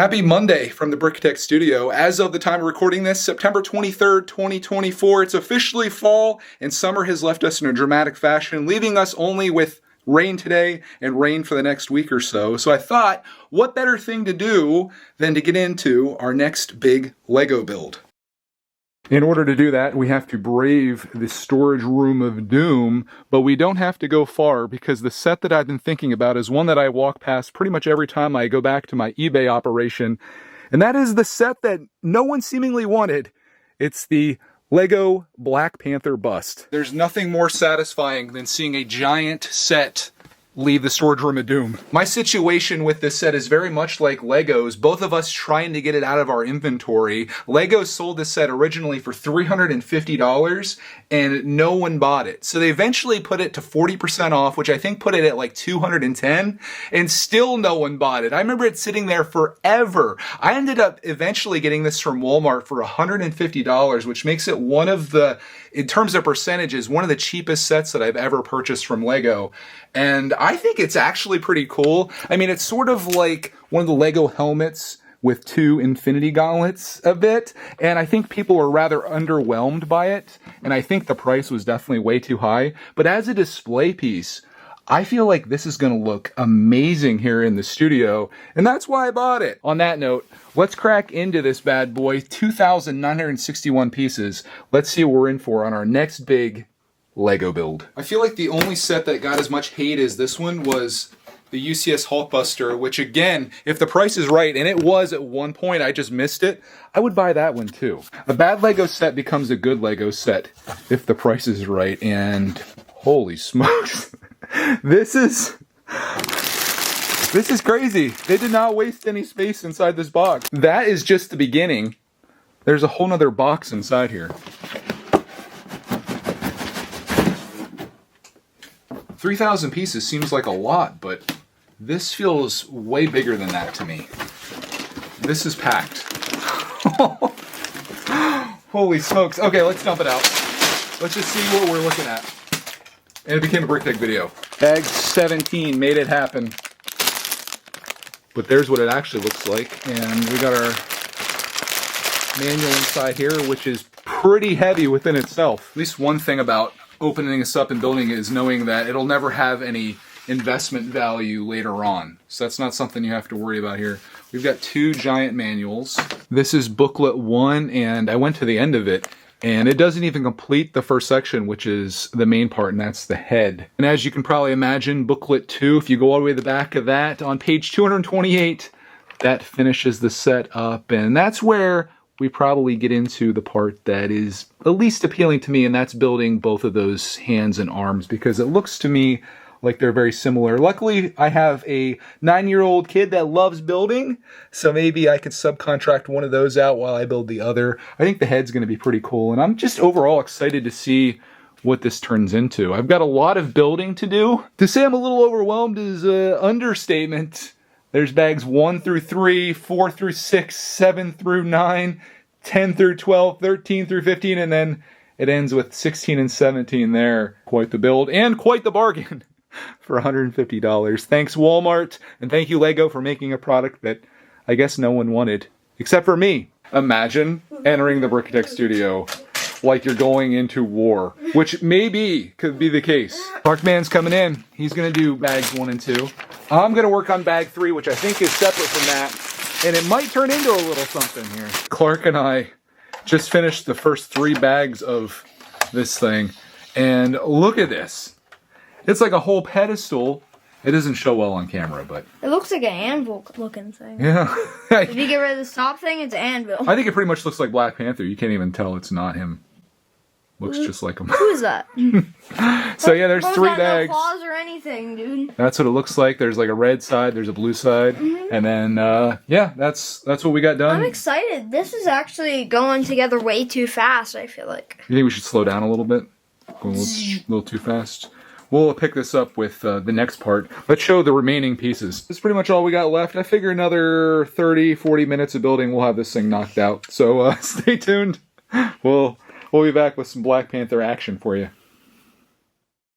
Happy Monday from the Brickitect studio. As of the time of recording this, September 23rd, 2024, it's officially fall, and summer has left us in a dramatic fashion, leaving us only with rain today and rain for the next week or so. So I thought, what better thing to do than to get into our next big LEGO build? In order to do that, we have to brave the storage room of doom, but we don't have to go far because the set that I've been thinking about is one that I walk past pretty much every time I go back to my eBay operation, and that is the set that no one seemingly wanted. It's the LEGO Black Panther Bust. There's nothing more satisfying than seeing a giant set leave the storage room of doom. My situation with this set is very much like LEGO's, both of us trying to get it out of our inventory. LEGO sold this set originally for $350 and no one bought it. So they eventually put it to 40% off, which I think put it at like $210, and still no one bought it. I remember it sitting there forever. I ended up eventually getting this from Walmart for $150, which makes it one of the, in terms of percentages, one of the cheapest sets that I've ever purchased from LEGO. And I think it's actually pretty cool. I mean, it's sort of like one of the LEGO helmets with two infinity gauntlets a bit. And I think people were rather underwhelmed by it. And I think the price was definitely way too high. But as a display piece, I feel like this is going to look amazing here in the studio. And that's why I bought it. On that note, let's crack into this bad boy. 2,961 pieces. Let's see what we're in for on our next big LEGO build. I feel like the only set that got as much hate as this one was the UCS Hulkbuster, which again, if the price is right, and it was at one point, I just missed it, I would buy that one too. A bad LEGO set becomes a good LEGO set if the price is right, and holy smokes. This is crazy. They did not waste any space inside this box. That is just the beginning. There's a whole nother box inside here. 3,000 pieces seems like a lot, but this feels way bigger than that to me. This is packed. Holy smokes. Okay, let's dump it out. Let's just see what we're looking at. And it became a Brickitect video. Bag 17 made it happen. But there's what it actually looks like. And we got our manual inside here, which is pretty heavy within itself. At least one thing about opening this up and building it is knowing that it'll never have any investment value later on. So that's not something you have to worry about here. We've got two giant manuals. This is booklet 1, and I went to the end of it, and it doesn't even complete the first section, which is the main part, and that's the head. And as you can probably imagine, booklet 2, if you go all the way to the back of that, on page 228, that finishes the set up, and that's where we probably get into the part that is the least appealing to me, and that's building both of those hands and arms, because it looks to me like they're very similar. Luckily, I have a 9-year-old kid that loves building, so maybe I could subcontract one of those out while I build the other. I think the head's going to be pretty cool, and I'm just overall excited to see what this turns into. I've got a lot of building to do. To say I'm a little overwhelmed is an understatement. There's bags 1 through 3, 4 through 6, 7 through 9, 10 through 12, 13 through 15, and then it ends with 16 and 17 there. Quite the build and quite the bargain for $150. Thanks Walmart, and thank you LEGO for making a product that I guess no one wanted, except for me. Imagine entering the Brickitect studio like you're going into war, which could be the case. Clarkman's coming in. He's gonna do bags 1 and 2. I'm gonna work on bag 3, which I think is separate from that, and it might turn into a little something here. Clark and I just finished the first 3 bags of this thing, and look at this. It's like a whole pedestal. It doesn't show well on camera, but it looks like an anvil looking thing. Yeah. If you get rid of the top thing, it's an anvil. I think it pretty much looks like Black Panther. You can't even tell it's not him. Looks just like him. Who's that? So yeah, there's 3 bags. No claws or anything, dude. That's what it looks like. There's like a red side, there's a blue side, and then yeah, that's what we got done. I'm excited. This is actually going together way too fast, I feel like. You think we should slow down a little bit? Going a little too fast? We'll pick this up with the next part. Let's show the remaining pieces. That's pretty much all we got left. I figure another 30, 40 minutes of building, we'll have this thing knocked out. So stay tuned. We'll be back with some Black Panther action for you.